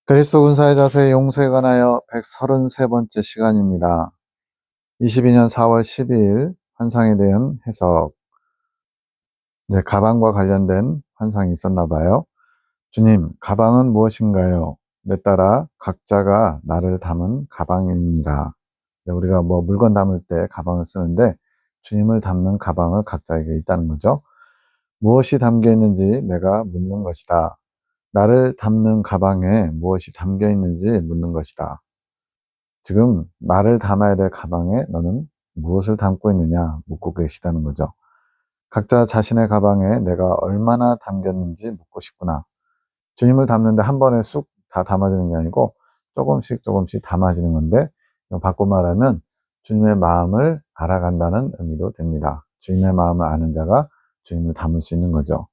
그리스도 군사의 자세 용서에 관하여 133번째 시간입니다. 22년 4월 12일 환상에 대한 해석. 이제 가방과 관련된 환상이 있었나 봐요. 주님, 가방은 무엇인가요? 내 따라 각자가 나를 담은 가방이니라. 우리가 뭐 물건 담을 때 가방을 쓰는데 주님을 담는 가방을 각자에게 있다는 거죠. 무엇이 담겨 있는지 내가 묻는 것이다. 나를 담는 가방에 무엇이 담겨 있는지 묻는 것이다. 지금 나를 담아야 될 가방에 너는 무엇을 담고 있느냐 묻고 계시다는 거죠. 각자 자신의 가방에 내가 얼마나 담겼는지 묻고 싶구나. 주님을 담는데 한 번에 쑥 다 담아지는 게 아니고 조금씩 조금씩 담아지는 건데, 바꿔 말하면 주님의 마음을 알아간다는 의미도 됩니다. 주님의 마음을 아는 자가 주님을 담을 수 있는 거죠.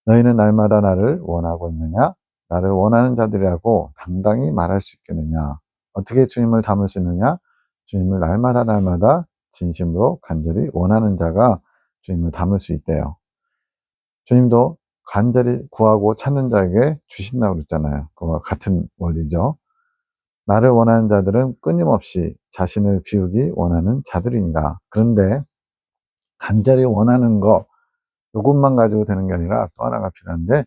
너희는 날마다 나를 원하고 있느냐? 나를 원하는 자들이라고 당당히 말할 수 있겠느냐? 어떻게 주님을 담을 수 있느냐? 주님을 날마다 진심으로 간절히 원하는 자가 주님을 담을 수 있대요. 주님도 간절히 구하고 찾는 자에게 주신다고 그랬잖아요. 그와 같은 원리죠. 나를 원하는 자들은 끊임없이 자신을 비우기 원하는 자들이니라. 그런데 간절히 원하는 거, 이것만 가지고 되는 게 아니라 또 하나가 필요한데,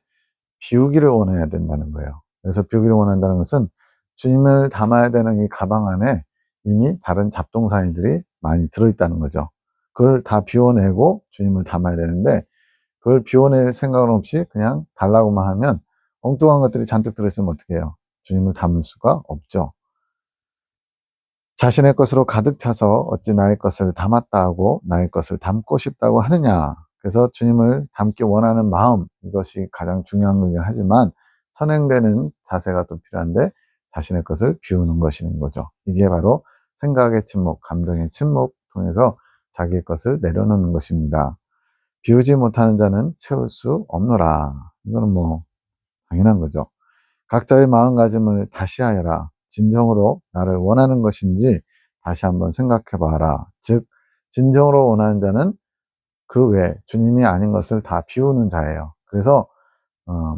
비우기를 원해야 된다는 거예요. 그래서 비우기를 원한다는 것은 주님을 담아야 되는 이 가방 안에 이미 다른 잡동사니들이 많이 들어있다는 거죠. 그걸 다 비워내고 주님을 담아야 되는데, 그걸 비워낼 생각은 없이 그냥 달라고만 하면 엉뚱한 것들이 잔뜩 들어있으면 어떻게 해요? 주님을 담을 수가 없죠. 자신의 것으로 가득 차서 어찌 나의 것을 담았다 하고 나의 것을 담고 싶다고 하느냐. 그래서 주님을 담기 원하는 마음, 이것이 가장 중요한 거긴 하지만 선행되는 자세가 또 필요한데 자신의 것을 비우는 것인 거죠. 이게 바로 생각의 침묵, 감정의 침묵 통해서 자기의 것을 내려놓는 것입니다. 비우지 못하는 자는 채울 수 없노라. 이거는 뭐 당연한 거죠. 각자의 마음가짐을 다시 하여라. 진정으로 나를 원하는 것인지 다시 한번 생각해 봐라. 즉 진정으로 원하는 자는 그 외에 주님이 아닌 것을 다 비우는 자예요. 그래서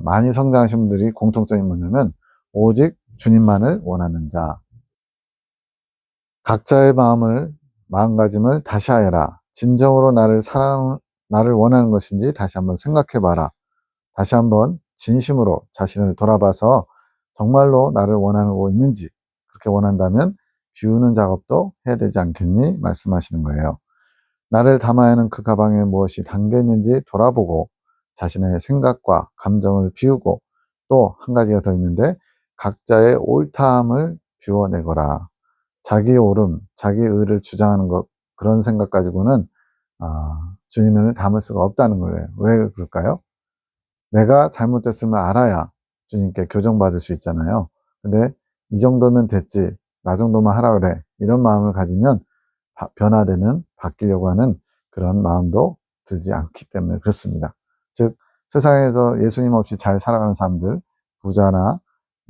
많이 성장하신 분들이 공통점이 뭐냐면 오직 주님만을 원하는 자. 각자의 마음가짐을 다시 하여라. 진정으로 나를 원하는 것인지 다시 한번 생각해 봐라. 다시 한번 진심으로 자신을 돌아봐서 정말로 나를 원하고 있는지, 그렇게 원한다면 비우는 작업도 해야 되지 않겠니? 말씀하시는 거예요. 나를 담아야 하는 그 가방에 무엇이 담겨 있는지 돌아보고 자신의 생각과 감정을 비우고, 또 한 가지가 더 있는데 각자의 옳다함을 비워내거라. 자기 옳음, 자기 의를 주장하는 것, 그런 생각 가지고는 주님을 담을 수가 없다는 거예요. 왜 그럴까요? 내가 잘못됐음을 알아야 주님께 교정받을 수 있잖아요. 근데 이 정도면 됐지, 나 정도만 하라 그래, 이런 마음을 가지면 변화되는, 바뀌려고 하는 그런 마음도 들지 않기 때문에 그렇습니다. 즉 세상에서 예수님 없이 잘 살아가는 사람들, 부자나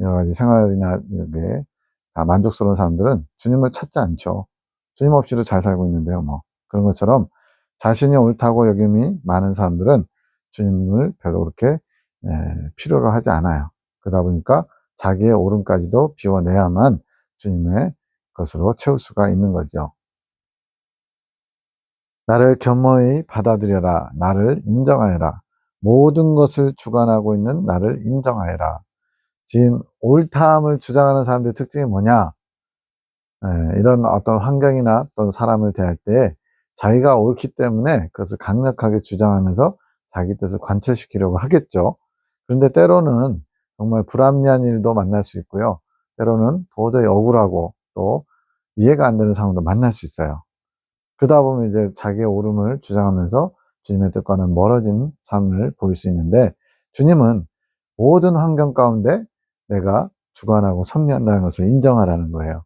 여러 가지 생활이나 이렇게 다 만족스러운 사람들은 주님을 찾지 않죠. 주님 없이도 잘 살고 있는데요. 뭐 그런 것처럼 자신이 옳다고 여김이 많은 사람들은 주님을 별로 그렇게 필요로 하지 않아요. 그러다 보니까 자기의 옳음까지도 비워내야만 주님의 것으로 채울 수가 있는 거죠. 나를 겸허히 받아들여라. 나를 인정하여라. 모든 것을 주관하고 있는 나를 인정하여라. 지금 옳다함을 주장하는 사람들의 특징이 뭐냐? 이런 어떤 환경이나 어떤 사람을 대할 때 자기가 옳기 때문에 그것을 강력하게 주장하면서 자기 뜻을 관철시키려고 하겠죠. 그런데 때로는 정말 불합리한 일도 만날 수 있고요. 때로는 도저히 억울하고 또 이해가 안 되는 상황도 만날 수 있어요. 그러다 보면 이제 자기의 옳음을 주장하면서 주님의 뜻과는 멀어진 삶을 보일 수 있는데, 주님은 모든 환경 가운데 내가 주관하고 섭리한다는 것을 인정하라는 거예요.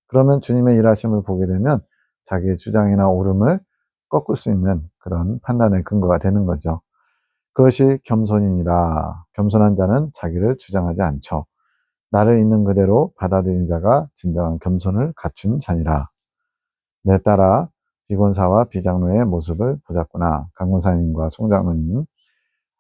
그러면 주님의 일하심을 보게 되면 자기의 주장이나 옳음을 꺾을 수 있는 그런 판단의 근거가 되는 거죠. 그것이 겸손이니라. 겸손한 자는 자기를 주장하지 않죠. 나를 있는 그대로 받아들이는 자가 진정한 겸손을 갖춘 자니라. 내 따라 비권사와 비장로의 모습을 보았구나. 강권사님과 송장로님,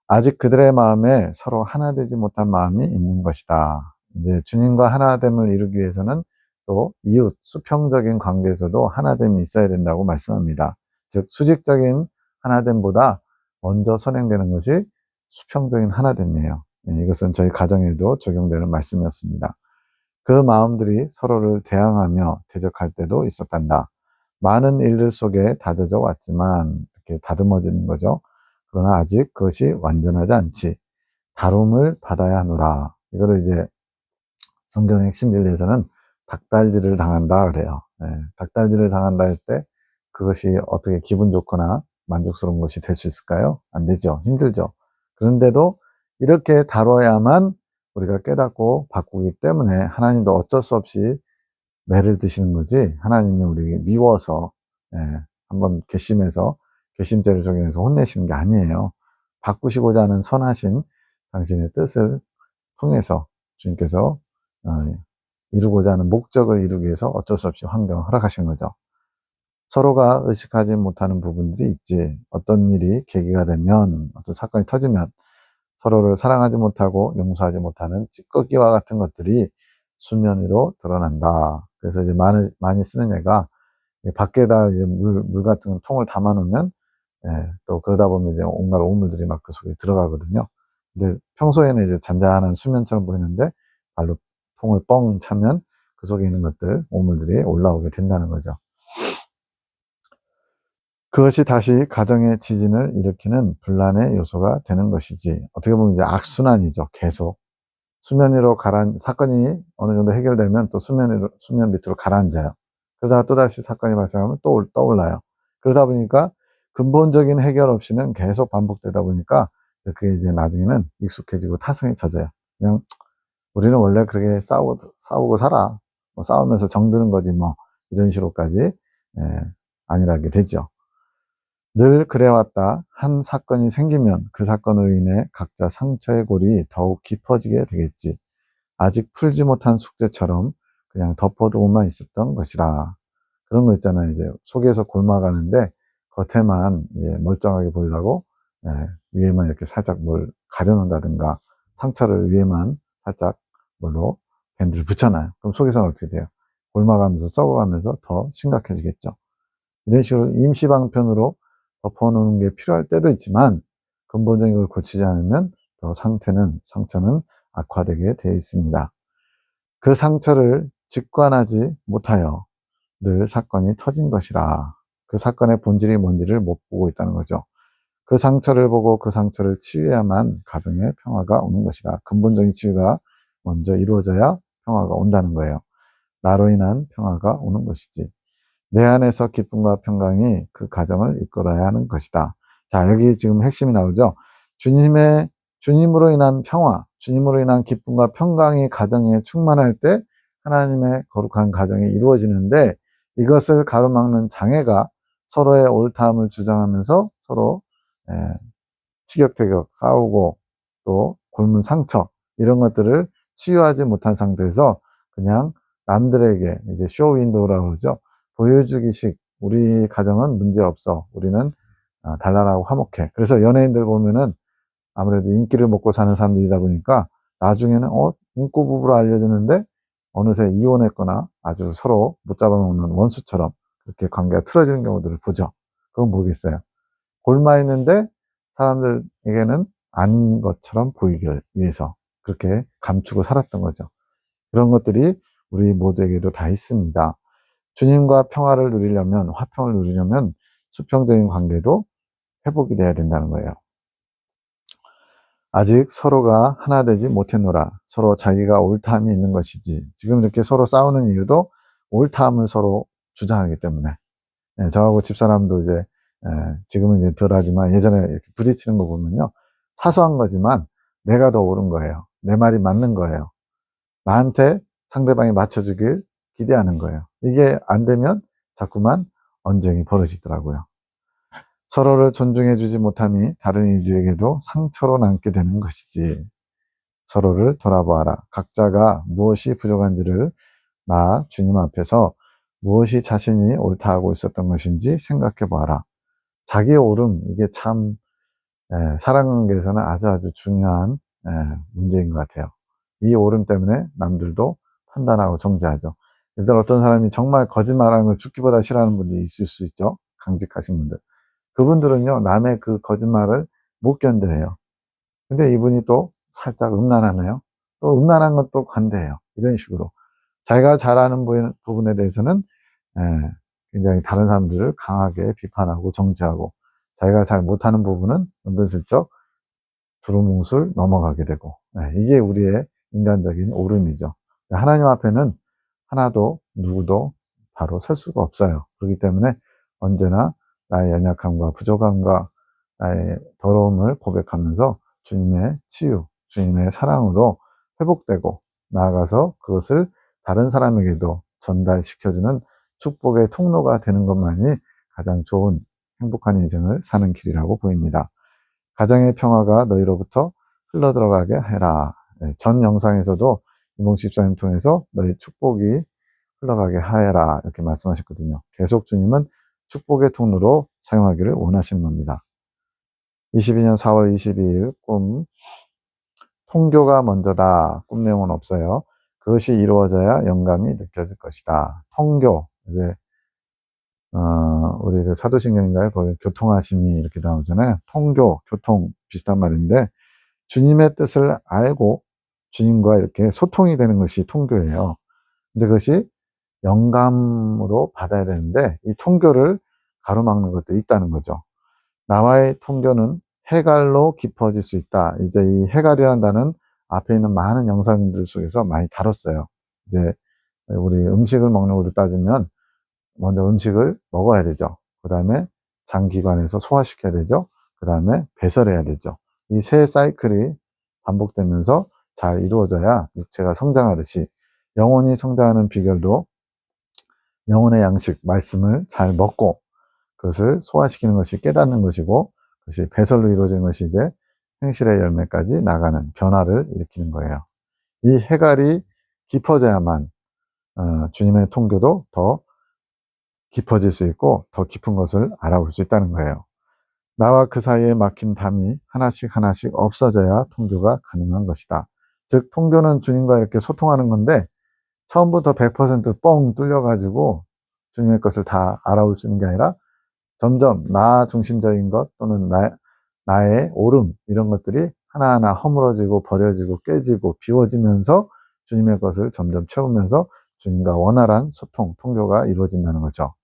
아직 그들의 마음에 서로 하나 되지 못한 마음이 있는 것이다. 이제 주님과 하나됨을 이루기 위해서는 또 이웃, 수평적인 관계에서도 하나됨이 있어야 된다고 말씀합니다. 즉, 수직적인 하나됨보다 먼저 선행되는 것이 수평적인 하나됨이에요. 이것은 저희 가정에도 적용되는 말씀이었습니다. 그 마음들이 서로를 대항하며 대적할 때도 있었단다. 많은 일들 속에 다져져 왔지만 이렇게 다듬어지는 거죠. 그러나 아직 그것이 완전하지 않지. 다룸을 받아야 하노라. 이거를 이제 성경의 핵심 진리에서는 닭달질을 당한다 그래요. 닭달질을 당한다 할 때 그것이 어떻게 기분 좋거나 만족스러운 것이 될 수 있을까요? 안 되죠. 힘들죠. 그런데도 이렇게 다뤄야만 우리가 깨닫고 바꾸기 때문에 하나님도 어쩔 수 없이 매를 드시는 거지, 하나님이 우리 미워서 한번 괘씸해서 괘씸죄를 적용해서 혼내시는 게 아니에요. 바꾸시고자 하는 선하신 당신의 뜻을 통해서 주님께서 이루고자 하는 목적을 이루기 위해서 어쩔 수 없이 환경을 허락하신 거죠. 서로가 의식하지 못하는 부분들이 있지. 어떤 일이 계기가 되면, 어떤 사건이 터지면 서로를 사랑하지 못하고 용서하지 못하는 찌꺼기와 같은 것들이 수면 위로 드러난다. 그래서 이제 많이 쓰는 예가, 밖에다 이제 물 같은 통을 담아 놓으면 또 그러다 보면 이제 온갖 오물들이 막 그 속에 들어가거든요. 근데 평소에는 이제 잔잔한 수면처럼 보이는데 발로 통을 뻥 차면 그 속에 있는 것들, 오물들이 올라오게 된다는 거죠. 그것이 다시 가정의 지진을 일으키는 분란의 요소가 되는 것이지. 어떻게 보면 이제 악순환이죠. 계속. 수면 위로 사건이 어느 정도 해결되면 또 수면 밑으로 가라앉아요. 그러다가 또다시 사건이 발생하면 또 떠올라요. 그러다 보니까 근본적인 해결 없이는 계속 반복되다 보니까 그게 이제 나중에는 익숙해지고 타성에 젖어요. 그냥 우리는 원래 그렇게 싸우고 살아. 뭐 싸우면서 정드는 거지 뭐. 이런 식으로까지 안일하게 되죠. 늘 그래왔다. 한 사건이 생기면 그 사건으로 인해 각자 상처의 골이 더욱 깊어지게 되겠지. 아직 풀지 못한 숙제처럼 그냥 덮어두고만 있었던 것이라. 그런 거 있잖아요. 이제 속에서 골마가는데 겉에만 멀쩡하게 보이려고 위에만 이렇게 살짝 뭘 가려놓는다든가 상처를 위에만 살짝 뭘로 밴드를 붙여놔요. 그럼 속에서는 어떻게 돼요? 골마가면서 썩어가면서 더 심각해지겠죠. 이런 식으로 임시방편으로 덮어놓는 게 필요할 때도 있지만 근본적인 걸 고치지 않으면 더 상처는 악화되게 되어 있습니다. 그 상처를 직관하지 못하여 늘 사건이 터진 것이라. 그 사건의 본질이 뭔지를 못 보고 있다는 거죠. 그 상처를 보고 그 상처를 치유해야만 가정의 평화가 오는 것이다. 근본적인 치유가 먼저 이루어져야 평화가 온다는 거예요. 나로 인한 평화가 오는 것이지. 내 안에서 기쁨과 평강이 그 가정을 이끌어야 하는 것이다. 자, 여기 지금 핵심이 나오죠. 주님으로 인한 평화, 주님으로 인한 기쁨과 평강이 가정에 충만할 때 하나님의 거룩한 가정이 이루어지는데, 이것을 가로막는 장애가 서로의 옳다함을 주장하면서 서로 티격태격 싸우고 또 골문 상처 이런 것들을 치유하지 못한 상태에서 그냥 남들에게 이제 쇼 윈도우라고 그러죠. 보여주기식, 우리 가정은 문제 없어. 우리는 단란하고 화목해. 그래서 연예인들 보면은 아무래도 인기를 먹고 사는 사람들이다 보니까 나중에는 인꼬 부부로 알려지는데 어느새 이혼했거나 아주 서로 못 잡아먹는 원수처럼 그렇게 관계가 틀어지는 경우들을 보죠. 그건 모르겠어요. 골마 있는데 사람들에게는 아닌 것처럼 보이기 위해서 그렇게 감추고 살았던 거죠. 그런 것들이 우리 모두에게도 다 있습니다. 주님과 평화를 누리려면, 화평을 누리려면 수평적인 관계도 회복이 돼야 된다는 거예요. 아직 서로가 하나 되지 못했노라. 서로 자기가 옳다함이 있는 것이지. 지금 이렇게 서로 싸우는 이유도 옳다함을 서로 주장하기 때문에. 저하고 집사람도 이제 지금은 이제 덜하지만 예전에 이렇게 부딪히는 거 보면요, 사소한 거지만 내가 더 옳은 거예요. 내 말이 맞는 거예요. 나한테 상대방이 맞춰주길 기대하는 거예요. 이게 안 되면 자꾸만 언쟁이 벌어지더라고요. 서로를 존중해주지 못함이 다른 이들에게도 상처로 남게 되는 것이지. 서로를 돌아보아라. 각자가 무엇이 부족한지를 나 주님 앞에서 무엇이 자신이 옳다 하고 있었던 것인지 생각해 보아라. 자기의 옳음, 이게 참 사랑관계에서는 아주 중요한 문제인 것 같아요. 이 오름 때문에 남들도 판단하고 정죄하죠. 일단 어떤 사람이 정말 거짓말하는 걸 죽기보다 싫어하는 분들이 있을 수 있죠. 강직하신 분들. 그분들은요, 남의 그 거짓말을 못 견뎌해요. 근데 이분이 또 살짝 음란하네요. 또 음란한 건 또 관대해요. 이런 식으로. 자기가 잘하는 부분에 대해서는 굉장히 다른 사람들을 강하게 비판하고 정죄하고, 자기가 잘 못하는 부분은 은근슬쩍 두루뭉술 넘어가게 되고, 이게 우리의 인간적인 오름이죠. 하나님 앞에는 하나도 누구도 바로 설 수가 없어요. 그렇기 때문에 언제나 나의 연약함과 부족함과 나의 더러움을 고백하면서 주님의 치유, 주님의 사랑으로 회복되고, 나아가서 그것을 다른 사람에게도 전달시켜주는 축복의 통로가 되는 것만이 가장 좋은 행복한 인생을 사는 길이라고 보입니다. 가정의 평화가 너희로부터 흘러들어가게 해라. 전 영상에서도 이몽식 집사님 통해서 너희 축복이 흘러가게 하여라 이렇게 말씀하셨거든요. 계속 주님은 축복의 통로로 사용하기를 원하시는 겁니다. 22년 4월 22일 꿈. 통교가 먼저다. 꿈 내용은 없어요. 그것이 이루어져야 영감이 느껴질 것이다. 통교. 이제 우리 그 사도신경인가요? 거기 교통하심이 이렇게 나오잖아요. 통교, 교통 비슷한 말인데, 주님의 뜻을 알고 주님과 이렇게 소통이 되는 것이 통교예요. 근데 그것이 영감으로 받아야 되는데, 이 통교를 가로막는 것도 있다는 거죠. 나와의 통교는 해갈로 깊어질 수 있다. 이제 이 해갈이라는 단어는 앞에 있는 많은 영상들 속에서 많이 다뤘어요. 이제 우리 음식을 먹는 걸로 따지면 먼저 음식을 먹어야 되죠. 그 다음에 장기관에서 소화시켜야 되죠. 그 다음에 배설해야 되죠. 이 세 사이클이 반복되면서 잘 이루어져야 육체가 성장하듯이 영혼이 성장하는 비결도 영혼의 양식, 말씀을 잘 먹고 그것을 소화시키는 것이 깨닫는 것이고, 그것이 배설로 이루어지는 것이 이제 행실의 열매까지 나가는 변화를 일으키는 거예요. 이 해갈이 깊어져야만 주님의 통교도 더 깊어질 수 있고 더 깊은 것을 알아볼 수 있다는 거예요. 나와 그 사이에 막힌 담이 하나씩 하나씩 없어져야 통교가 가능한 것이다. 즉 통교는 주님과 이렇게 소통하는 건데, 처음부터 100%뻥 뚫려가지고 주님의 것을 다 알아볼 수 있는 게 아니라 점점 나 중심적인 것 또는 나의 오름, 이런 것들이 하나하나 허물어지고 버려지고 깨지고 비워지면서 주님의 것을 점점 채우면서 주님과 원활한 소통, 통교가 이루어진다는 거죠.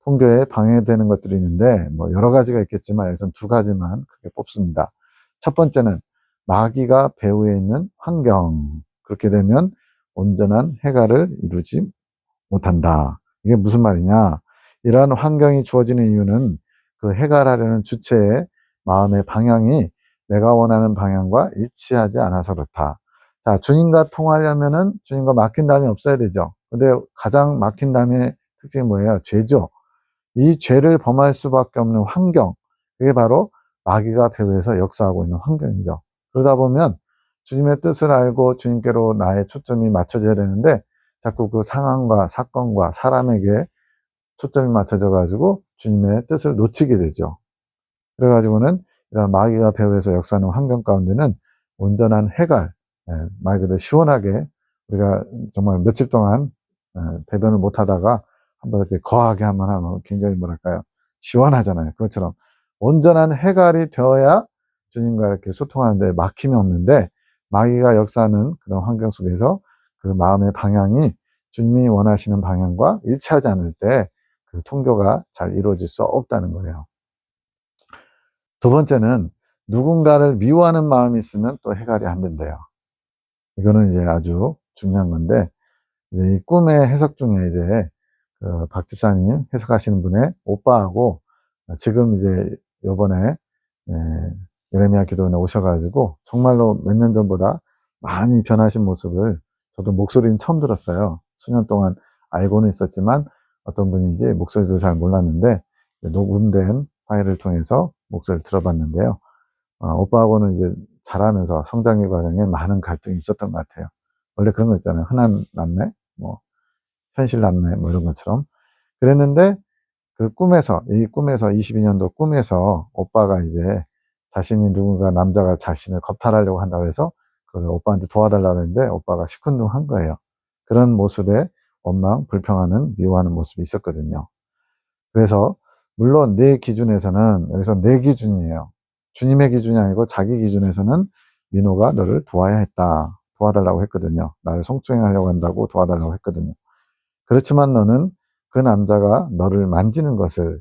통교에 방해되는 것들이 있는데 뭐 여러 가지가 있겠지만 여기서는 두 가지만 크게 뽑습니다. 첫 번째는 마귀가 배후에 있는 환경. 그렇게 되면 온전한 해갈을 이루지 못한다. 이게 무슨 말이냐? 이러한 환경이 주어지는 이유는 그 해갈하려는 주체의 마음의 방향이 내가 원하는 방향과 일치하지 않아서 그렇다. 자, 주님과 통하려면은 주님과 막힌 담이 없어야 되죠. 근데 가장 막힌 담의 특징이 뭐예요? 죄죠. 이 죄를 범할 수밖에 없는 환경, 그게 바로 마귀가 배후에서 역사하고 있는 환경이죠. 그러다 보면 주님의 뜻을 알고 주님께로 나의 초점이 맞춰져야 되는데, 자꾸 그 상황과 사건과 사람에게 초점이 맞춰져 가지고 주님의 뜻을 놓치게 되죠. 그래가지고는 이런 마귀가 배후에서 역사하는 환경 가운데는 온전한 해갈, 말 그대로 시원하게 우리가 정말 며칠 동안 배변을 못 하다가 한번 이렇게 거하게 한번 하면 굉장히 뭐랄까요, 시원하잖아요. 그것처럼 온전한 해갈이 되어야 주님과 이렇게 소통하는데 막힘이 없는데, 마귀가 역사하는 그런 환경 속에서 그 마음의 방향이 주님이 원하시는 방향과 일치하지 않을 때 그 통교가 잘 이루어질 수 없다는 거예요. 두 번째는 누군가를 미워하는 마음이 있으면 또 해갈이 안 된대요. 이거는 이제 아주 중요한 건데, 이제 이 꿈의 해석 중에 이제 박 집사님 해석하시는 분의 오빠하고 지금 이제 요번에 예레미야 기도원에 오셔가지고 정말로 몇 년 전보다 많이 변하신 모습을 저도 목소리는 처음 들었어요. 수년 동안 알고는 있었지만 어떤 분인지 목소리도 잘 몰랐는데 녹음된 파일을 통해서 목소리를 들어봤는데요. 오빠하고는 이제 자라면서 성장의 과정에 많은 갈등이 있었던 것 같아요. 원래 그런 거 있잖아요. 흔한 남매, 뭐 현실 남매 뭐 이런 것처럼. 그랬는데 그 꿈에서, 이 꿈에서 22년도 꿈에서 오빠가 이제 자신이 누군가 남자가 자신을 겁탈하려고 한다고 해서 그걸 오빠한테 도와달라고 했는데 오빠가 시큰둥한 거예요. 그런 모습에 원망, 불평하는, 미워하는 모습이 있었거든요. 그래서 물론 내 기준에서는, 여기서 내 기준이에요. 주님의 기준이 아니고 자기 기준에서는 민호가 너를 도와야 했다. 도와달라고 했거든요. 나를 성추행하려고 한다고 도와달라고 했거든요. 그렇지만 너는 그 남자가 너를 만지는 것을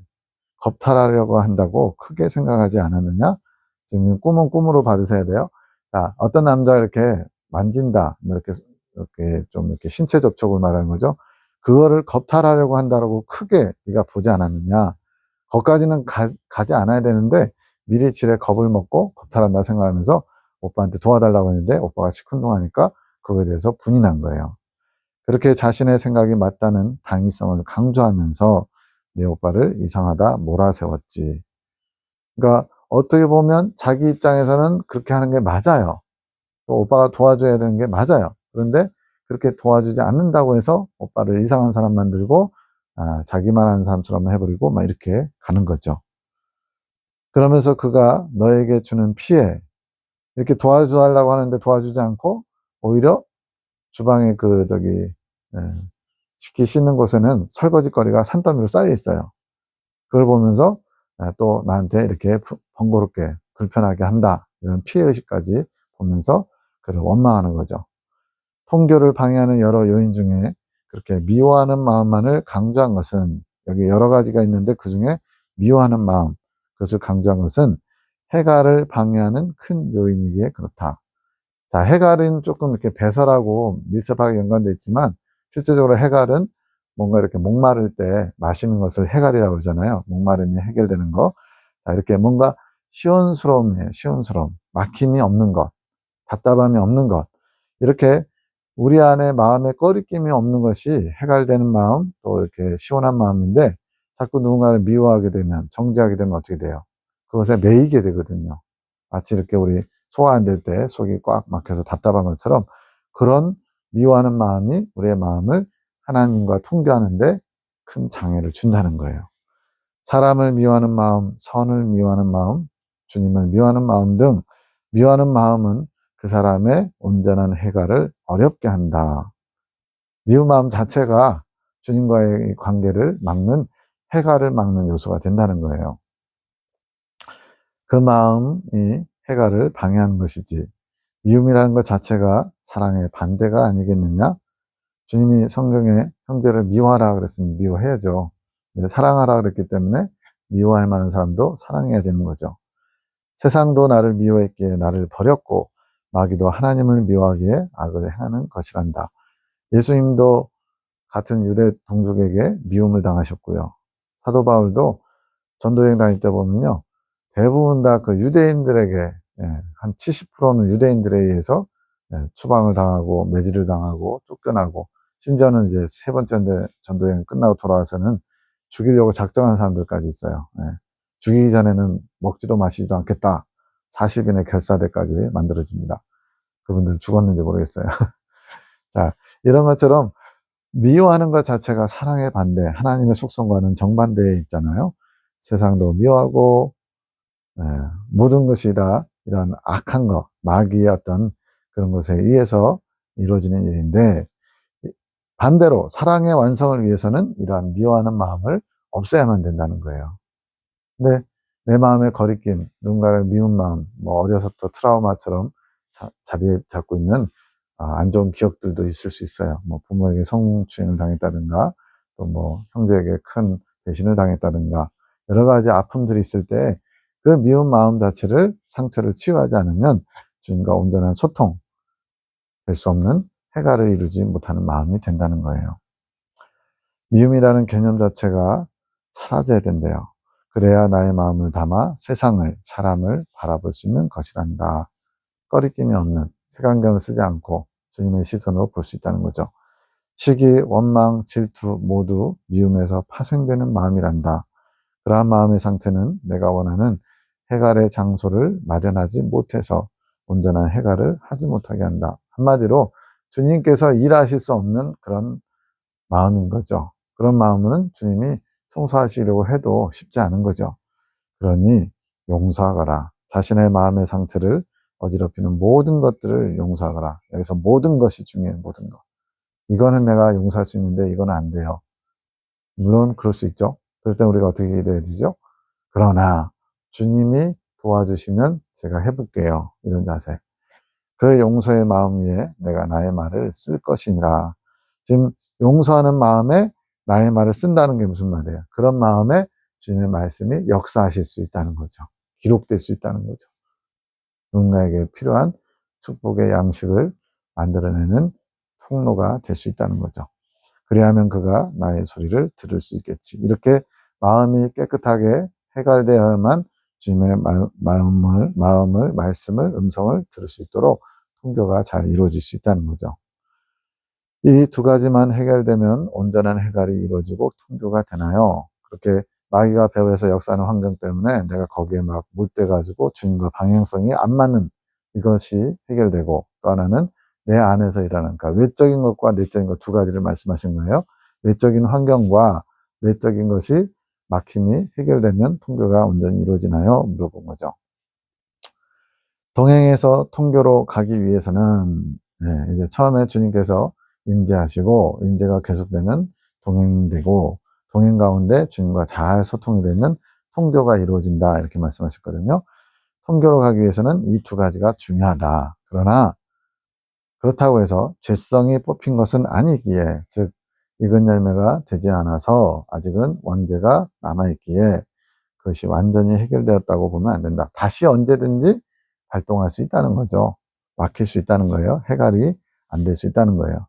겁탈하려고 한다고 크게 생각하지 않았느냐? 지금 꿈은 꿈으로 받으셔야 돼요. 자, 어떤 남자가 이렇게 만진다, 뭐 이렇게 좀 이렇게 신체 접촉을 말하는 거죠. 그거를 겁탈하려고 한다고 크게 네가 보지 않았느냐? 거기까지는 가지 않아야 되는데 미리 지레 겁을 먹고 겁탈한다 생각하면서 오빠한테 도와달라고 했는데 오빠가 시큰둥하니까 그거에 대해서 분이 난 거예요. 그렇게 자신의 생각이 맞다는 당위성을 강조하면서 내 오빠를 이상하다 몰아세웠지. 그러니까 어떻게 보면 자기 입장에서는 그렇게 하는 게 맞아요. 또 오빠가 도와줘야 되는 게 맞아요. 그런데 그렇게 도와주지 않는다고 해서 오빠를 이상한 사람 만들고 자기만 하는 사람처럼 해버리고 막 이렇게 가는 거죠. 그러면서 그가 너에게 주는 피해, 이렇게 도와주려고 하는데 도와주지 않고 오히려 주방에 식기 씻는 곳에는 설거지거리가 산더미로 쌓여 있어요. 그걸 보면서 또 나한테 이렇게 번거롭게 불편하게 한다, 이런 피해의식까지 보면서 그를 원망하는 거죠. 통교를 방해하는 여러 요인 중에 그렇게 미워하는 마음만을 강조한 것은, 여기 여러 가지가 있는데 그 중에 미워하는 마음, 그것을 강조한 것은 해갈을 방해하는 큰 요인이기에 그렇다. 자, 해갈은 조금 이렇게 배설하고 밀접하게 연관되어 있지만 실제적으로 해갈은 뭔가 이렇게 목마를 때 마시는 것을 해갈이라고 그러잖아요. 목마름이 해결되는 거. 자, 이렇게 뭔가 시원스러움이에요. 시원스러움. 막힘이 없는 것, 답답함이 없는 것. 이렇게 우리 안에 마음에 꺼리낌이 없는 것이 해갈되는 마음, 또 이렇게 시원한 마음인데 자꾸 누군가를 미워하게 되면, 정죄하게 되면 어떻게 돼요? 그것에 매이게 되거든요. 마치 이렇게 우리 소화 안 될 때 속이 꽉 막혀서 답답한 것처럼 그런 미워하는 마음이 우리의 마음을 하나님과 통교하는데 큰 장애를 준다는 거예요. 사람을 미워하는 마음, 선을 미워하는 마음, 주님을 미워하는 마음 등 미워하는 마음은 그 사람의 온전한 해갈을 어렵게 한다. 미운 마음 자체가 주님과의 관계를 막는, 해갈을 막는 요소가 된다는 거예요. 그 마음이 해갈을 방해하는 것이지 미움이라는 것 자체가 사랑의 반대가 아니겠느냐? 주님이 성경에 형제를 미워하라 그랬으면 미워해야죠. 사랑하라 그랬기 때문에 미워할 만한 사람도 사랑해야 되는 거죠. 세상도 나를 미워했기에 나를 버렸고 마귀도 하나님을 미워하기에 악을 행하는 것이란다. 예수님도 같은 유대 동족에게 미움을 당하셨고요. 사도 바울도 전도여행 다닐 때 보면요, 대부분 다 그 유대인들에게, 한 70%는 유대인들에 의해서 추방을 당하고 매질을 당하고 쫓겨나고, 심지어는 이제 세 번째 전도여행 끝나고 돌아와서는 죽이려고 작정한 사람들까지 있어요. 죽이기 전에는 먹지도 마시지도 않겠다, 40인의 결사대까지 만들어집니다. 그분들 죽었는지 모르겠어요. 자, 이런 것처럼 미워하는 것 자체가 사랑의 반대, 하나님의 속성과는 정반대에 있잖아요. 세상도 미워하고 모든 것이 다 이런 악한 것, 마귀의 어떤 그런 것에 의해서 이루어지는 일인데, 반대로 사랑의 완성을 위해서는 이러한 미워하는 마음을 없애야만 된다는 거예요. 근데 내 마음의 거리낌, 누군가를 미운 마음, 뭐 어려서부터 트라우마처럼 자리 잡고 있는 안 좋은 기억들도 있을 수 있어요. 뭐 부모에게 성추행을 당했다든가, 또 뭐 형제에게 큰 배신을 당했다든가, 여러 가지 아픔들이 있을 때 그 미운 마음 자체를, 상처를 치유하지 않으면 주님과 온전한 소통, 될 수 없는 해갈을 이루지 못하는 마음이 된다는 거예요. 미움이라는 개념 자체가 사라져야 된대요. 그래야 나의 마음을 담아 세상을, 사람을 바라볼 수 있는 것이란다. 꺼리낌이 없는, 색안경을 쓰지 않고 주님의 시선으로 볼 수 있다는 거죠. 시기, 원망, 질투 모두 미움에서 파생되는 마음이란다. 그러한 마음의 상태는 내가 원하는 해갈의 장소를 마련하지 못해서 온전한 해갈을 하지 못하게 한다. 한마디로 주님께서 일하실 수 없는 그런 마음인 거죠. 그런 마음은 주님이 청소하시려고 해도 쉽지 않은 거죠. 그러니 용서하거라. 자신의 마음의 상태를 어지럽히는 모든 것들을 용서하거라. 여기서 모든 것이 중요해요. 모든 것. 이거는 내가 용서할 수 있는데 이거는 안 돼요. 물론 그럴 수 있죠. 그럴 때 우리가 어떻게 기도해야 되죠? 그러나 주님이 도와주시면 제가 해볼게요. 이런 자세. 그 용서의 마음 위에 내가 나의 말을 쓸 것이니라. 지금 용서하는 마음에 나의 말을 쓴다는 게 무슨 말이에요? 그런 마음에 주님의 말씀이 역사하실 수 있다는 거죠. 기록될 수 있다는 거죠. 누군가에게 필요한 축복의 양식을 만들어내는 통로가 될 수 있다는 거죠. 그리하면 그가 나의 소리를 들을 수 있겠지. 이렇게 마음이 깨끗하게 해갈되어야만 주님의 마음을, 말씀을, 음성을 들을 수 있도록 통교가 잘 이루어질 수 있다는 거죠. 이 두 가지만 해결되면 온전한 해갈이 이루어지고 통교가 되나요? 그렇게 마귀가 배후에서 역사하는 환경 때문에 내가 거기에 막 몰두해가지고 주님과 방향성이 안 맞는 이것이 해결되고, 또 하나는 내 안에서 일어나는, 그러니까 외적인 것과 내적인 것 두 가지를 말씀하신 거예요. 외적인 환경과 내적인 것이 막힘이 해결되면 통교가 온전히 이루어지나요? 물어본 거죠. 동행에서 통교로 가기 위해서는 이제 처음에 주님께서 임재하시고 임재가 계속되면 동행되고, 동행 가운데 주님과 잘 소통이 되면 통교가 이루어진다, 이렇게 말씀하셨거든요. 통교로 가기 위해서는 이 두 가지가 중요하다. 그러나 그렇다고 해서 죄성이 뽑힌 것은 아니기에, 즉 익은 열매가 되지 않아서 아직은 원죄가 남아있기에 그것이 완전히 해결되었다고 보면 안 된다. 다시 언제든지 발동할 수 있다는 거죠. 막힐 수 있다는 거예요. 해갈이 안 될 수 있다는 거예요.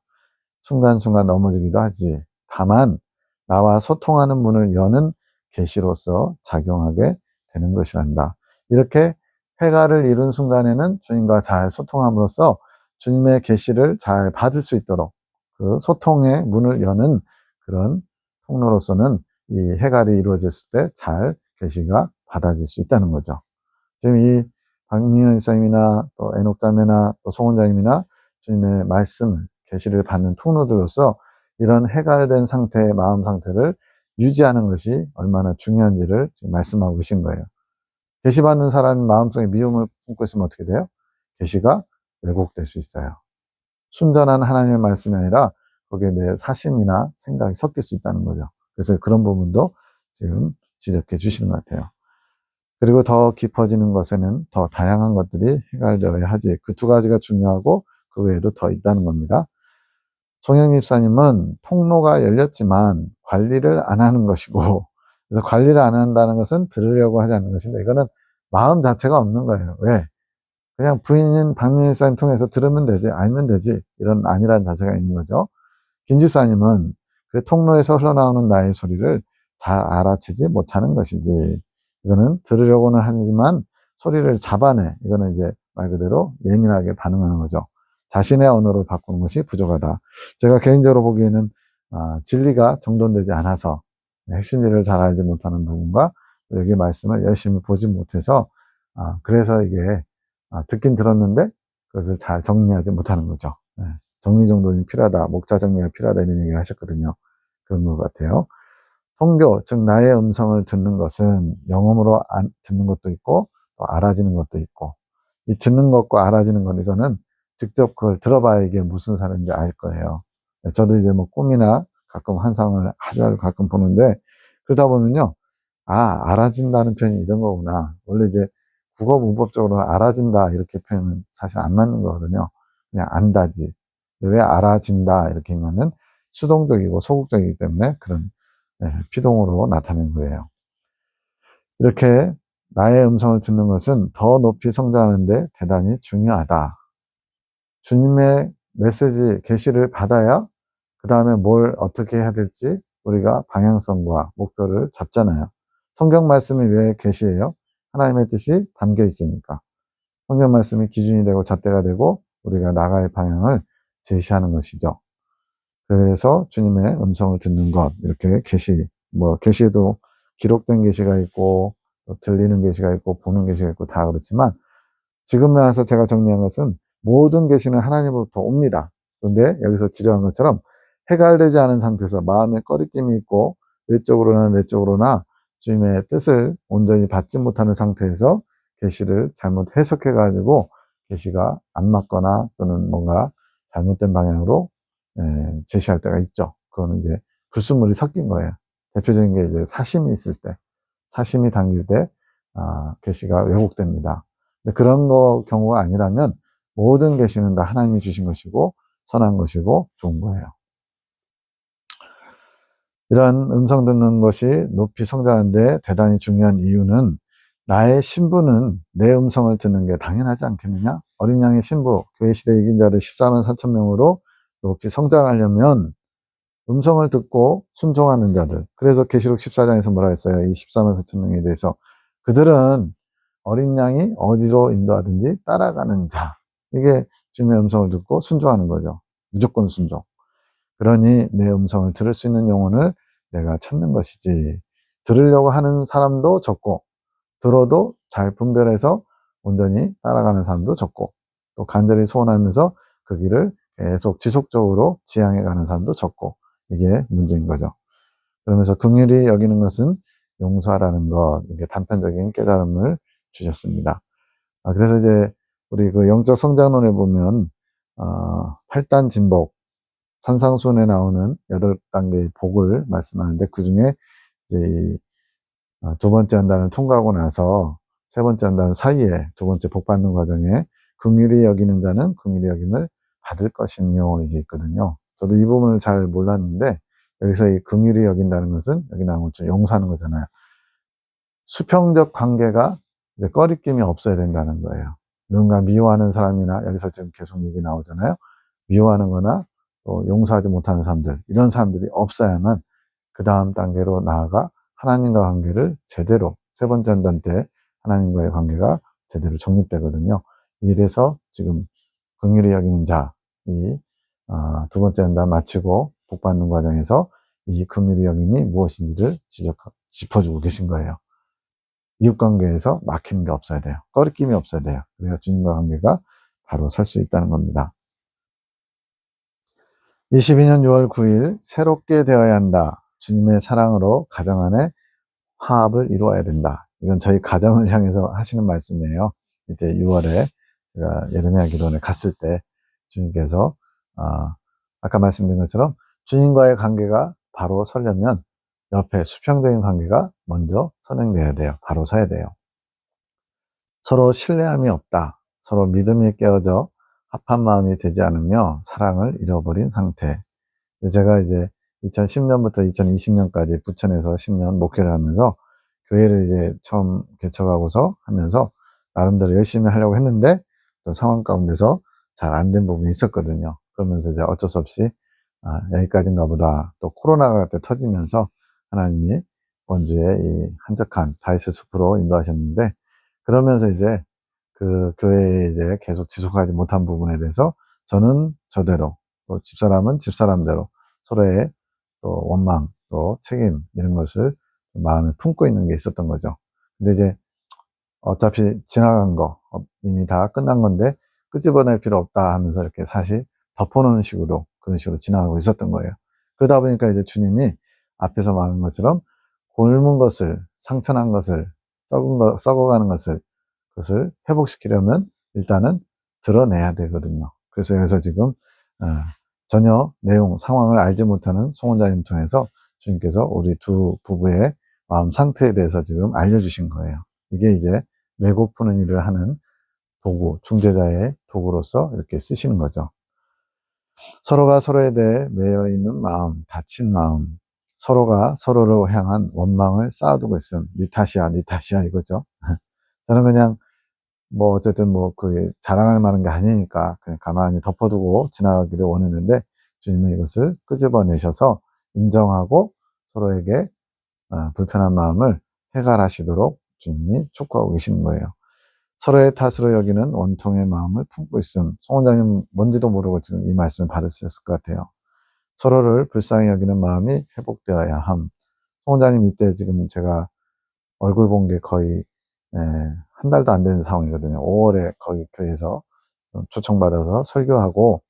순간순간 넘어지기도 하지. 다만 나와 소통하는 문을 여는 계시로서 작용하게 되는 것이란다. 이렇게 해갈을 이룬 순간에는 주님과 잘 소통함으로써 주님의 계시를 잘 받을 수 있도록 그 소통의 문을 여는 그런 통로로서는 이 해갈이 이루어졌을 때 잘 계시가 받아질 수 있다는 거죠. 지금 이 박민현 이사님이나 또 애녹자매나 또 송원장님이나 주님의 말씀을, 계시를 받는 통로들로서 이런 해갈된 상태의 마음 상태를 유지하는 것이 얼마나 중요한지를 지금 말씀하고 계신 거예요. 계시 받는 사람이 마음속에 미움을 품고 있으면 어떻게 돼요? 계시가 왜곡될 수 있어요. 순전한 하나님의 말씀이 아니라 거기에 내 사심이나 생각이 섞일 수 있다는 거죠. 그래서 그런 부분도 지금 지적해 주시는 것 같아요. 그리고 더 깊어지는 것에는 더 다양한 것들이 해결되어야 하지. 그 두 가지가 중요하고 그 외에도 더 있다는 겁니다. 송영 집사님은 통로가 열렸지만 관리를 안 하는 것이고, 그래서 관리를 안 한다는 것은 들으려고 하지 않는 것인데, 이거는 마음 자체가 없는 거예요. 왜? 그냥 부인인 박민희 집사님 통해서 들으면 되지, 알면 되지, 이런 아니라는 자세가 있는 거죠. 김 집사님은 그 통로에서 흘러나오는 나의 소리를 잘 알아채지 못하는 것이지, 이거는 들으려고는 하지만 소리를 잡아내. 이거는 이제 말 그대로 예민하게 반응하는 거죠. 자신의 언어로 바꾸는 것이 부족하다. 제가 개인적으로 보기에는 진리가 정돈되지 않아서 핵심리를 잘 알지 못하는 부분과 여기 말씀을 열심히 보지 못해서 그래서 이게 듣긴 들었는데 그것을 잘 정리하지 못하는 거죠. 정리정돈이 필요하다. 목자 정리가 필요하다, 이런 얘기를 하셨거든요. 그런 것 같아요. 통교, 즉 나의 음성을 듣는 것은 영음으로 듣는 것도 있고 또 알아지는 것도 있고, 이 듣는 것과 알아지는 것, 이거는 직접 그걸 들어봐야 이게 무슨 사람인지 알 거예요. 저도 이제 뭐 꿈이나 가끔 환상을 아주 가끔 보는데, 그러다 보면요, 알아진다는 표현이 이런 거구나. 원래 이제 국어 문법적으로 알아진다 이렇게 표현은 사실 안 맞는 거거든요. 그냥 안다지. 왜 알아진다 이렇게 하면 수동적이고 소극적이기 때문에 그런 피동으로 나타낸 거예요. 이렇게 나의 음성을 듣는 것은 더 높이 성장하는데 대단히 중요하다. 주님의 메시지, 계시를 받아야 그 다음에 뭘 어떻게 해야 될지 우리가 방향성과 목표를 잡잖아요. 성경 말씀이 왜 계시예요? 하나님의 뜻이 담겨 있으니까. 성경 말씀이 기준이 되고 잣대가 되고 우리가 나갈 방향을 제시하는 것이죠. 그래서 주님의 음성을 듣는 것, 이렇게 계시에도 기록된 계시가 있고 들리는 계시가 있고 보는 계시가 있고 다 그렇지만, 지금에 와서 제가 정리한 것은 모든 계시는 하나님으로부터 옵니다. 그런데 여기서 지적한 것처럼 해갈되지 않은 상태에서 마음에 꺼리낌이 있고 외적으로나 내적으로나 주님의 뜻을 온전히 받지 못하는 상태에서 계시를 잘못 해석해 가지고 계시가 안 맞거나 또는 뭔가 잘못된 방향으로 제시할 때가 있죠. 그거는 이제 불순물이 섞인 거예요. 대표적인 게 이제 사심이 있을 때, 사심이 담길 때 계시가 왜곡됩니다. 근데 그런 경우가 아니라면 모든 계시는 다 하나님이 주신 것이고 선한 것이고 좋은 거예요. 이러한 음성 듣는 것이 높이 성장하는데 대단히 중요한 이유는 나의 신부는 내 음성을 듣는 게 당연하지 않겠느냐? 어린 양의 신부, 교회 시대 이긴 자들 14만 4천 명으로 높이 성장하려면 음성을 듣고 순종하는 자들. 그래서 계시록 14장에서 뭐라 했어요? 이 14만 4천 명에 대해서 그들은 어린 양이 어디로 인도하든지 따라가는 자. 이게 주님의 음성을 듣고 순종하는 거죠. 무조건 순종. 그러니 내 음성을 들을 수 있는 영혼을 내가 찾는 것이지. 들으려고 하는 사람도 적고 들어도 잘 분별해서 온전히 따라가는 사람도 적고 또 간절히 소원하면서 그 길을 계속 지속적으로 지향해 가는 사람도 적고 이게 문제인 거죠. 그러면서 긍휼히 여기는 것은 용서하라는 것, 이게 단편적인 깨달음을 주셨습니다. 그래서 이제 우리 그 영적 성장론에 보면 8단 진복, 산상수훈에 나오는 8단계의 복을 말씀하는데 그 중에 이제 두 번째 한단을 통과하고 나서 세 번째 한단 사이에 두 번째 복 받는 과정에 긍휼히 여기는 자는 긍휼히 여김을 받을 것이며 이게 있거든요. 저도 이 부분을 잘 몰랐는데 여기서 이 긍휼히 여긴다는 것은 여기 나온 것처럼 용서하는 거잖아요. 수평적 관계가 이제 꺼리낌이 없어야 된다는 거예요. 누군가 미워하는 사람이나 여기서 지금 계속 얘기 나오잖아요. 미워하는 거나 또 용서하지 못하는 사람들, 이런 사람들이 없어야만 그 다음 단계로 나아가 하나님과 관계를 제대로, 세 번째 한단 때 하나님과의 관계가 제대로 정립되거든요. 이래서 지금 긍휼히 여기는 자, 두 번째 한단 마치고 복받는 과정에서 이 긍휼히 여김이 무엇인지를 짚어주고 계신 거예요. 이웃관계에서 막히는 게 없어야 돼요. 꺼리낌이 없어야 돼요. 그래야 주님과 관계가 바로 설 수 있다는 겁니다. 22년 6월 9일 새롭게 되어야 한다. 주님의 사랑으로 가정 안에 화합을 이루어야 된다. 이건 저희 가정을 향해서 하시는 말씀이에요. 이때 6월에 제가 예레미야 기도원에 갔을 때 주님께서 아까 말씀드린 것처럼 주님과의 관계가 바로 서려면 옆에 수평적인 관계가 먼저 선행돼야 돼요. 바로 서야 돼요. 서로 신뢰함이 없다. 서로 믿음이 깨어져 합한 마음이 되지 않으며 사랑을 잃어버린 상태. 제가 이제 2010년부터 2020년까지 부천에서 10년 목회를 하면서 교회를 이제 처음 개척하고서 하면서 나름대로 열심히 하려고 했는데 또 상황 가운데서 잘 안 된 부분이 있었거든요. 그러면서 이제 어쩔 수 없이 여기까지인가 보다. 또 코로나가 그때 터지면서 하나님이 원주의 이 한적한 다윗의 숲으로 인도하셨는데 그러면서 이제 그 교회에 이제 계속 지속하지 못한 부분에 대해서 저는 저대로 또 집사람은 집사람대로 서로의 또 원망 또 책임 이런 것을 마음에 품고 있는 게 있었던 거죠. 근데 이제 어차피 지나간 거 이미 다 끝난 건데 끄집어낼 필요 없다 하면서 이렇게 사실 덮어놓는 식으로 그런 식으로 지나가고 있었던 거예요. 그러다 보니까 이제 주님이 앞에서 말한 것처럼 곪은 것을 상처난 것을 썩어가는 것을 그것을 회복시키려면 일단은 드러내야 되거든요. 그래서 여기서 지금 전혀 내용 상황을 알지 못하는 송원자님 통해서 주님께서 우리 두 부부의 마음 상태에 대해서 지금 알려주신 거예요. 이게 이제 왜곡 푸는 일을 하는 도구, 중재자의 도구로서 이렇게 쓰시는 거죠. 서로가 서로에 대해 매여 있는 마음, 다친 마음, 서로가 서로를 향한 원망을 쌓아두고 있음. 니 탓이야, 니 탓이야 이거죠. 저는 그냥 뭐 어쨌든 뭐 그게 자랑할 만한 게 아니니까 그냥 가만히 덮어두고 지나가기를 원했는데 주님은 이것을 끄집어내셔서 인정하고 서로에게 불편한 마음을 해결하시도록 주님이 촉구하고 계시는 거예요. 서로의 탓으로 여기는 원통의 마음을 품고 있음. 송 원장님 뭔지도 모르고 지금 이 말씀을 받으셨을 것 같아요. 서로를 불쌍히 여기는 마음이 회복되어야 함. 송 원장님 이때 지금 제가 얼굴 본 게 거의 한 달도 안 되는 상황이거든요. 5월에 거기 교회에서 초청받아서 설교하고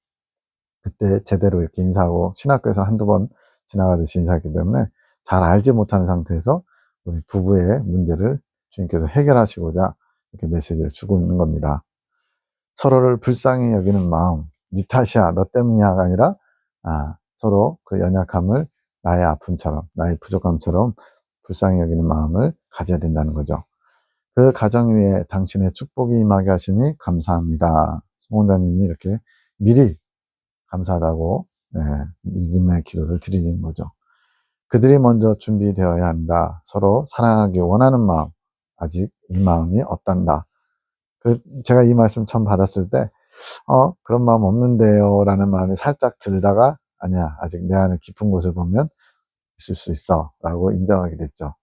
그때 제대로 이렇게 인사하고 신학교에서 한두 번 지나가듯이 인사했기 때문에 잘 알지 못하는 상태에서 우리 부부의 문제를 주님께서 해결하시고자 이렇게 메시지를 주고 있는 겁니다. 서로를 불쌍히 여기는 마음, 네 탓이야, 너 때문이야가 아니라 서로 그 연약함을 나의 아픔처럼, 나의 부족함처럼 불쌍히 여기는 마음을 가져야 된다는 거죠. 그 가정 위에 당신의 축복이 임하게 하시니 감사합니다. 송원장님이 이렇게 미리 감사하다고 믿음의 기도를 드리는 거죠. 그들이 먼저 준비되어야 한다. 서로 사랑하기 원하는 마음, 아직 이 마음이 없단다. 제가 이 말씀 처음 받았을 때 그런 마음 없는데요 라는 마음이 살짝 들다가 아니야, 아직 내 안에 깊은 곳을 보면 있을 수 있어 라고 인정하게 됐죠.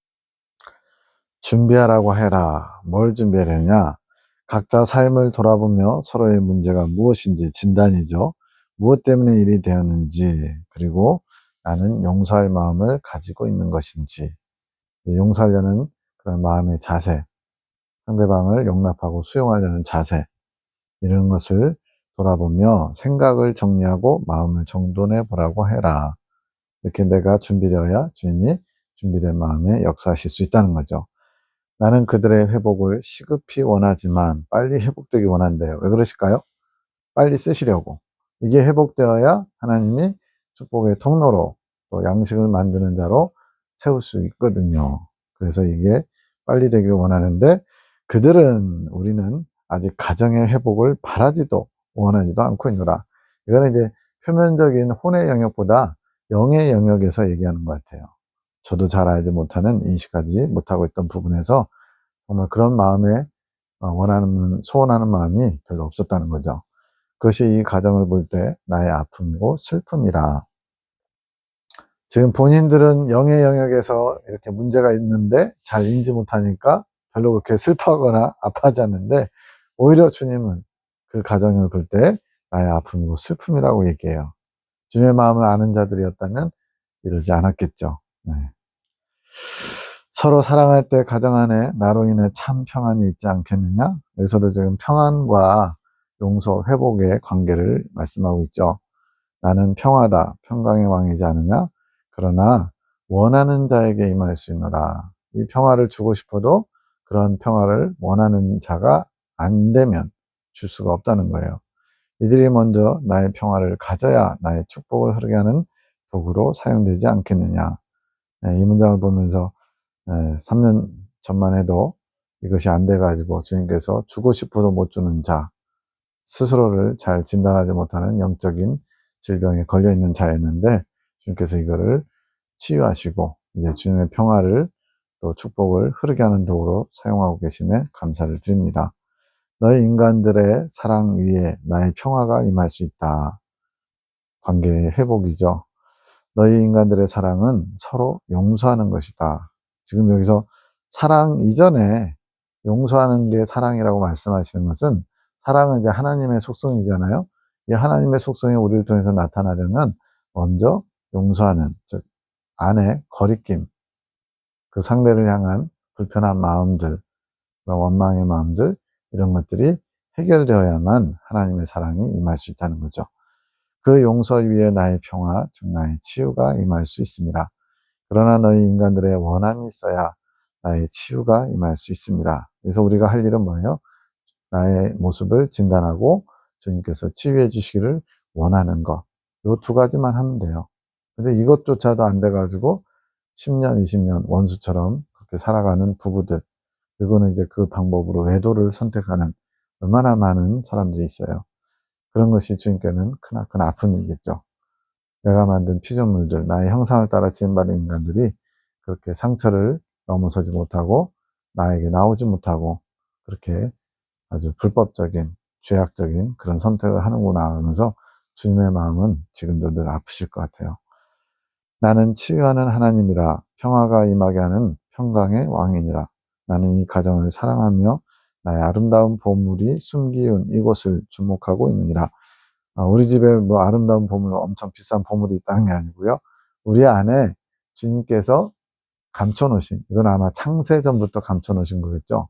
준비하라고 해라. 뭘 준비하려냐? 각자 삶을 돌아보며 서로의 문제가 무엇인지 진단이죠. 무엇 때문에 일이 되었는지, 그리고 나는 용서할 마음을 가지고 있는 것인지, 용서하려는 그런 마음의 자세, 상대방을 용납하고 수용하려는 자세, 이런 것을 돌아보며 생각을 정리하고 마음을 정돈해 보라고 해라. 이렇게 내가 준비되어야 주님이 준비된 마음에 역사하실 수 있다는 거죠. 나는 그들의 회복을 시급히 원하지만 빨리 회복되기 원한대요. 왜 그러실까요? 빨리 쓰시려고. 이게 회복되어야 하나님이 축복의 통로로 또 양식을 만드는 자로 세울 수 있거든요. 그래서 이게 빨리 되길 원하는데 우리는 아직 가정의 회복을 바라지도 원하지도 않고 있노라. 이거는 이제 표면적인 혼의 영역보다 영의 영역에서 얘기하는 것 같아요. 저도 잘 알지 못하는, 인식하지 못하고 있던 부분에서 정말 그런 마음에 소원하는 마음이 별로 없었다는 거죠. 그것이 이 가정을 볼 때 나의 아픔이고 슬픔이라. 지금 본인들은 영의 영역에서 이렇게 문제가 있는데 잘 인지 못하니까 별로 그렇게 슬퍼하거나 아파하지 않는데, 오히려 주님은 그 가정을 볼 때 나의 아픔이고 슬픔이라고 얘기해요. 주님의 마음을 아는 자들이었다면 이러지 않았겠죠. 네. 서로 사랑할 때 가정 안에 나로 인해 참 평안이 있지 않겠느냐? 여기서도 지금 평안과 용서, 회복의 관계를 말씀하고 있죠. 나는 평화다, 평강의 왕이지 않느냐? 그러나 원하는 자에게 임할 수 있노라. 이 평화를 주고 싶어도 그런 평화를 원하는 자가 안 되면 줄 수가 없다는 거예요. 이들이 먼저 나의 평화를 가져야 나의 축복을 흐르게 하는 도구로 사용되지 않겠느냐. 이 문장을 보면서 3년 전만 해도 이것이 안 돼가지고 주님께서 주고 싶어도 못 주는 자, 스스로를 잘 진단하지 못하는 영적인 질병에 걸려있는 자였는데, 주님께서 이거를 치유하시고 이제 주님의 평화를 또 축복을 흐르게 하는 도구로 사용하고 계심에 감사를 드립니다. 너희 인간들의 사랑 위에 나의 평화가 임할 수 있다. 관계의 회복이죠. 너희 인간들의 사랑은 서로 용서하는 것이다. 지금 여기서 사랑 이전에 용서하는 게 사랑이라고 말씀하시는 것은, 사랑은 이제 하나님의 속성이잖아요. 이 하나님의 속성이 우리를 통해서 나타나려면 먼저 용서하는, 즉 안에 거리낌, 그 상대를 향한 불편한 마음들, 원망의 마음들, 이런 것들이 해결되어야만 하나님의 사랑이 임할 수 있다는 거죠. 그 용서 위에 나의 평화, 즉 나의 치유가 임할 수 있습니다. 그러나 너희 인간들의 원함이 있어야 나의 치유가 임할 수 있습니다. 그래서 우리가 할 일은 뭐예요? 나의 모습을 진단하고 주님께서 치유해 주시기를 원하는 것. 요 두 가지만 하면 돼요. 근데 이것조차도 안 돼가지고 10년, 20년 원수처럼 그렇게 살아가는 부부들, 그리고는 이제 그 방법으로 외도를 선택하는 얼마나 많은 사람들이 있어요. 그런 것이 주님께는 크나큰 아픔이겠죠. 내가 만든 피조물들, 나의 형상을 따라 지음받은 인간들이 그렇게 상처를 넘어서지 못하고 나에게 나오지 못하고 그렇게 아주 불법적인, 죄악적인 그런 선택을 하는구나 하면서 주님의 마음은 지금도 늘 아프실 것 같아요. 나는 치유하는 하나님이라, 평화가 임하게 하는 평강의 왕이니라. 나는 이 가정을 사랑하며 나의 아름다운 보물이 숨기운 이곳을 주목하고 있느니라. 우리 집에 뭐 아름다운 보물, 엄청 비싼 보물이 있다는 게 아니고요. 우리 안에 주님께서 감춰놓으신, 이건 아마 창세전부터 감춰놓으신 거겠죠.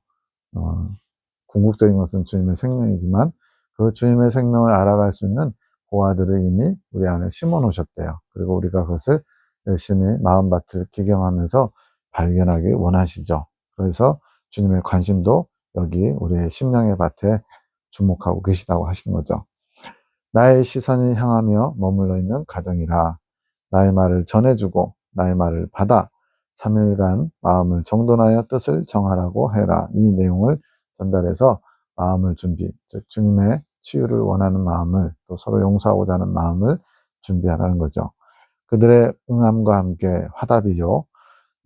궁극적인 것은 주님의 생명이지만 그 주님의 생명을 알아갈 수 있는 보화들을 이미 우리 안에 심어 놓으셨대요. 그리고 우리가 그것을 열심히 마음밭을 기경하면서 발견하기 원하시죠. 그래서 주님의 관심도 여기 우리의 심령의 밭에 주목하고 계시다고 하시는 거죠. 나의 시선이 향하며 머물러 있는 가정이라 나의 말을 전해주고 나의 말을 받아 3일간 마음을 정돈하여 뜻을 정하라고 해라. 이 내용을 전달해서 마음을 준비, 즉 주님의 치유를 원하는 마음을, 또 서로 용서하고자 하는 마음을 준비하라는 거죠. 그들의 응함과 함께 화답이죠.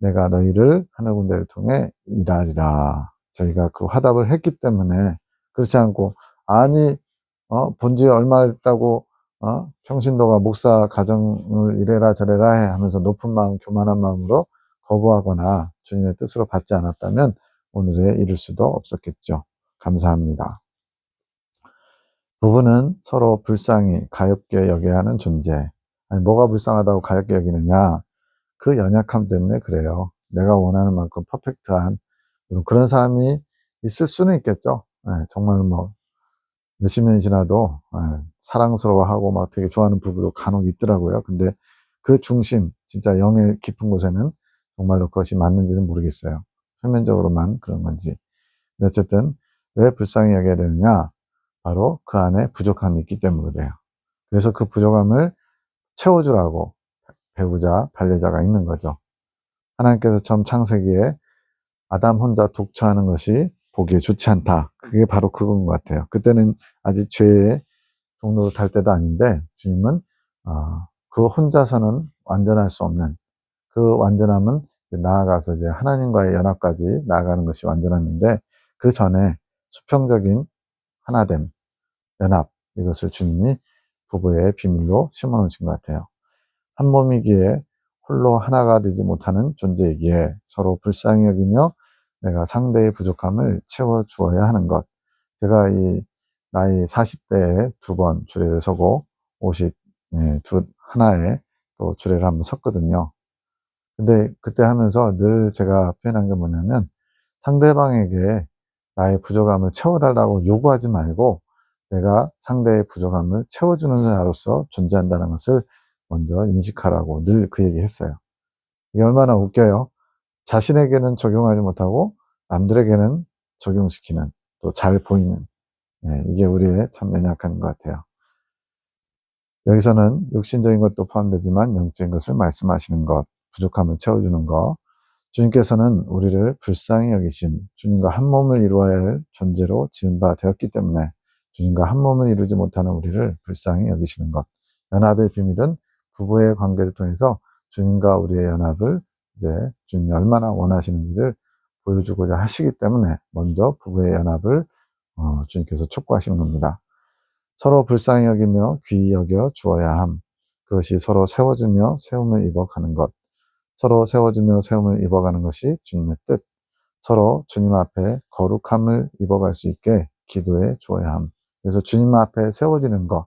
내가 너희를 하늘 군대를 통해 일하리라. 저희가 그 화답을 했기 때문에, 그렇지 않고 아니 본지 얼마 됐다고 평신도가 목사 가정을 이래라 저래라 해 하면서 높은 마음, 교만한 마음으로 거부하거나 주님의 뜻으로 받지 않았다면 오늘에 이룰 수도 없었겠죠. 감사합니다. 부부는 서로 불쌍히 가엾게 여겨야 하는 존재. 아니, 뭐가 불쌍하다고 가엾게 여기느냐? 그 연약함 때문에 그래요. 내가 원하는 만큼 퍼펙트한 그런 사람이 있을 수는 있겠죠. 네, 정말 뭐 몇십 년이 지나도 사랑스러워하고 막 되게 좋아하는 부부도 간혹 있더라고요. 근데 그 중심, 진짜 영의 깊은 곳에는 정말로 그것이 맞는지는 모르겠어요. 표면적으로만 그런 건지. 근데 어쨌든 왜 불쌍히 여겨야 되느냐? 바로 그 안에 부족함이 있기 때문에 그래요. 그래서 그 부족함을 채워주라고 배우자, 반려자가 있는 거죠. 하나님께서 처음 창세기에 아담 혼자 독처하는 것이 보기에 좋지 않다. 그게 바로 그건 것 같아요. 그때는 아직 죄의 종로로 탈 때도 아닌데 주님은 그 혼자서는 완전할 수 없는 그 완전함은 이제 나아가서 이제 하나님과의 연합까지 나아가는 것이 완전함인데 그 전에 수평적인 하나됨, 연합 이것을 주님이 부부의 비밀로 심어놓으신 것 같아요. 한 몸이기에 홀로 하나가 되지 못하는 존재이기에 서로 불쌍히 여기며 내가 상대의 부족함을 채워주어야 하는 것. 제가 이 나이 40대에 2번 주례를 서고 50, 하나에 또 주례를 한번 섰거든요. 근데 그때 하면서 늘 제가 표현한 게 뭐냐면 상대방에게 나의 부족함을 채워달라고 요구하지 말고 내가 상대의 부족함을 채워주는 자로서 존재한다는 것을 먼저 인식하라고 늘 그 얘기 했어요. 이게 얼마나 웃겨요. 자신에게는 적용하지 못하고 남들에게는 적용시키는 또 잘 보이는 이게 우리의 참 연약한 것 같아요. 여기서는 육신적인 것도 포함되지만 영적인 것을 말씀하시는 것, 부족함을 채워주는 것, 주님께서는 우리를 불쌍히 여기심, 주님과 한 몸을 이루어야 할 존재로 지은 바 되었기 때문에 주님과 한 몸을 이루지 못하는 우리를 불쌍히 여기시는 것. 연합의 비밀은 부부의 관계를 통해서 주님과 우리의 연합을 이제 주님이 얼마나 원하시는지를 보여주고자 하시기 때문에 먼저 부부의 연합을 주님께서 촉구하시는 겁니다. 서로 불쌍히 여기며 귀히 여겨 주어야 함. 그것이 서로 세워주며 세움을 입어가는 것. 서로 세워주며 세움을 입어가는 것이 주님의 뜻. 서로 주님 앞에 거룩함을 입어갈 수 있게 기도해 주어야 함. 그래서 주님 앞에 세워지는 것,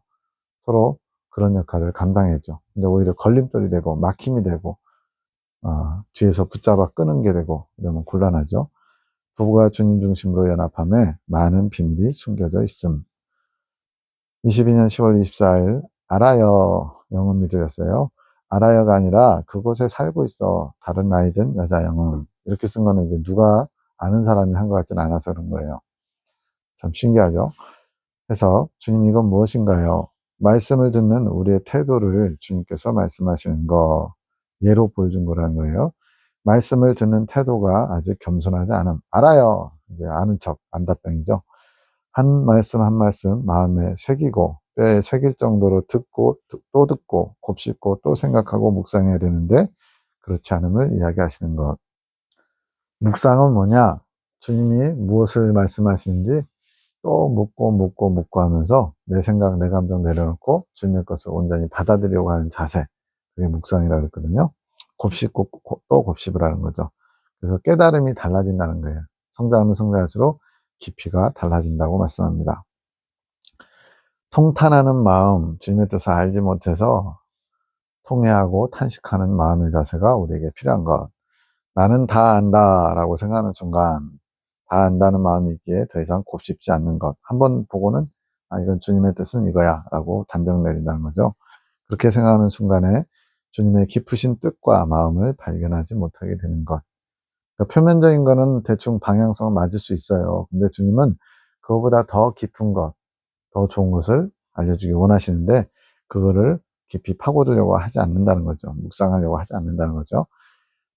서로 그런 역할을 감당해죠. 근데 오히려 걸림돌이 되고 막힘이 되고 뒤에서 붙잡아 끄는 게 되고 이러면 곤란하죠. 부부가 주님 중심으로 연합함에 많은 비밀이 숨겨져 있음. 22년 10월 24일 알아요 영음이 드렸어요. 알아요가 아니라 그곳에 살고 있어. 다른 나이든 여자 영음. 이렇게 쓴 거는 이제 누가 아는 사람이 한 것 같지는 않아서 그런 거예요. 참 신기하죠. 그래서 주님 이건 무엇인가요? 말씀을 듣는 우리의 태도를 주님께서 말씀하시는 거 예로 보여준 거라는 거예요. 말씀을 듣는 태도가 아직 겸손하지 않음. 알아요. 이제 아는 척, 안다병이죠. 한 말씀 한 말씀 마음에 새기고 뼈에 새길 정도로 듣고 또 듣고 곱씹고 또 생각하고 묵상해야 되는데 그렇지 않음을 이야기하시는 것. 묵상은 뭐냐? 주님이 무엇을 말씀하시는지 또 묻고 하면서 내 생각, 내 감정 내려놓고 주님의 것을 온전히 받아들이려고 하는 자세. 그게 묵상이라고 했거든요. 곱씹고 또 곱씹으라는 거죠. 그래서 깨달음이 달라진다는 거예요. 성장하면 성장할수록 깊이가 달라진다고 말씀합니다. 통탄하는 마음, 주님의 뜻을 알지 못해서 통회하고 탄식하는 마음의 자세가 우리에게 필요한 것. 나는 다 안다 라고 생각하는 순간 다 안다는 마음이 있기에 더 이상 곱씹지 않는 것. 한번 보고는 이건 주님의 뜻은 이거야 라고 단정 내린다는 거죠. 그렇게 생각하는 순간에 주님의 깊으신 뜻과 마음을 발견하지 못하게 되는 것. 그러니까 표면적인 거는 대충 방향성은 맞을 수 있어요. 근데 주님은 그거보다 더 깊은 것, 더 좋은 것을 알려주기 원하시는데 그거를 깊이 파고들려고 하지 않는다는 거죠. 묵상하려고 하지 않는다는 거죠.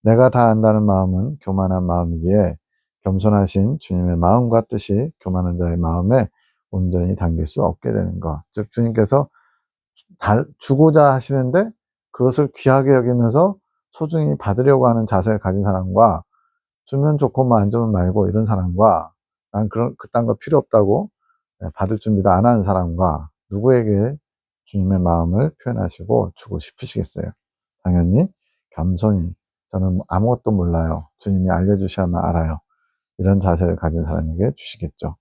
내가 다 안다는 마음은 교만한 마음이기에 겸손하신 주님의 마음과 뜻이 교만한 자의 마음에 온전히 담길 수 없게 되는 것. 즉 주님께서 주고자 하시는데 그것을 귀하게 여기면서 소중히 받으려고 하는 자세를 가진 사람과 주면 좋고만 안 주면 말고 이런 사람과 난 그딴 거 필요 없다고 받을 준비도 안 하는 사람과 누구에게 주님의 마음을 표현하시고 주고 싶으시겠어요? 당연히 겸손히 저는 아무것도 몰라요. 주님이 알려주셔야만 알아요. 이런 자세를 가진 사람에게 주시겠죠.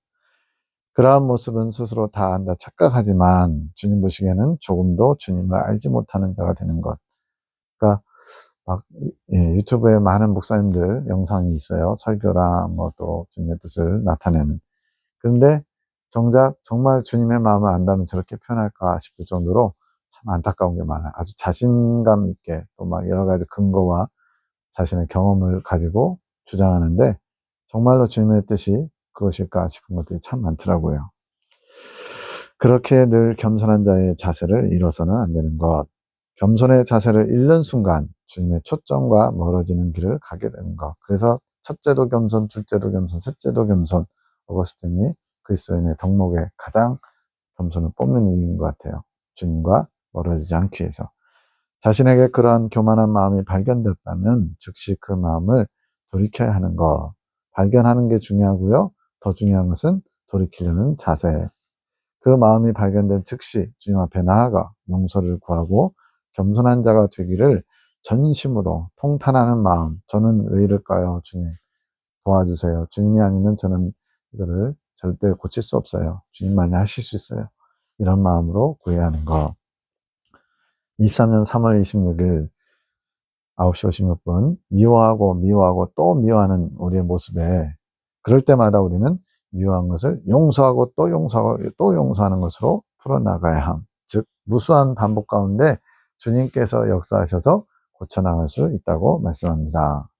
그러한 모습은 스스로 다 안다 착각하지만 주님 보시기에는 조금도 주님을 알지 못하는 자가 되는 것. 그러니까 막 유튜브에 많은 목사님들 영상이 있어요. 설교랑 뭐 또 주님의 뜻을 나타내는. 그런데 정작 정말 주님의 마음을 안다면 저렇게 표현할까 싶을 정도로 참 안타까운 게 많아요. 아주 자신감 있게 또 막 여러 가지 근거와 자신의 경험을 가지고 주장하는데 정말로 주님의 뜻이 그것일까 싶은 것들이 참 많더라고요. 그렇게 늘 겸손한 자의 자세를 잃어서는 안 되는 것. 겸손의 자세를 잃는 순간 주님의 초점과 멀어지는 길을 가게 되는 것. 그래서 첫째도 겸손, 둘째도 겸손, 셋째도 겸손. 어거스틴이 그리스도인의 덕목에 가장 겸손을 뽑는 이유인 것 같아요. 주님과 멀어지지 않기 위해서. 자신에게 그러한 교만한 마음이 발견됐다면 즉시 그 마음을 돌이켜야 하는 것. 발견하는 게 중요하고요. 더 중요한 것은 돌이키려는 자세. 그 마음이 발견된 즉시 주님 앞에 나아가 용서를 구하고 겸손한 자가 되기를 전심으로 통탄하는 마음. 저는 왜 이럴까요? 주님 도와주세요. 주님이 아니면 저는 이거를 절대 고칠 수 없어요. 주님만이 하실 수 있어요. 이런 마음으로 구해야 하는 것. 23년 3월 26일 9시 56분 미워하고 또 미워하는 우리의 모습에 그럴 때마다 우리는 미워한 것을 용서하고 또 용서하고 또 용서하는 것으로 풀어나가야 함. 즉 무수한 반복 가운데 주님께서 역사하셔서 고쳐나갈 수 있다고 말씀합니다.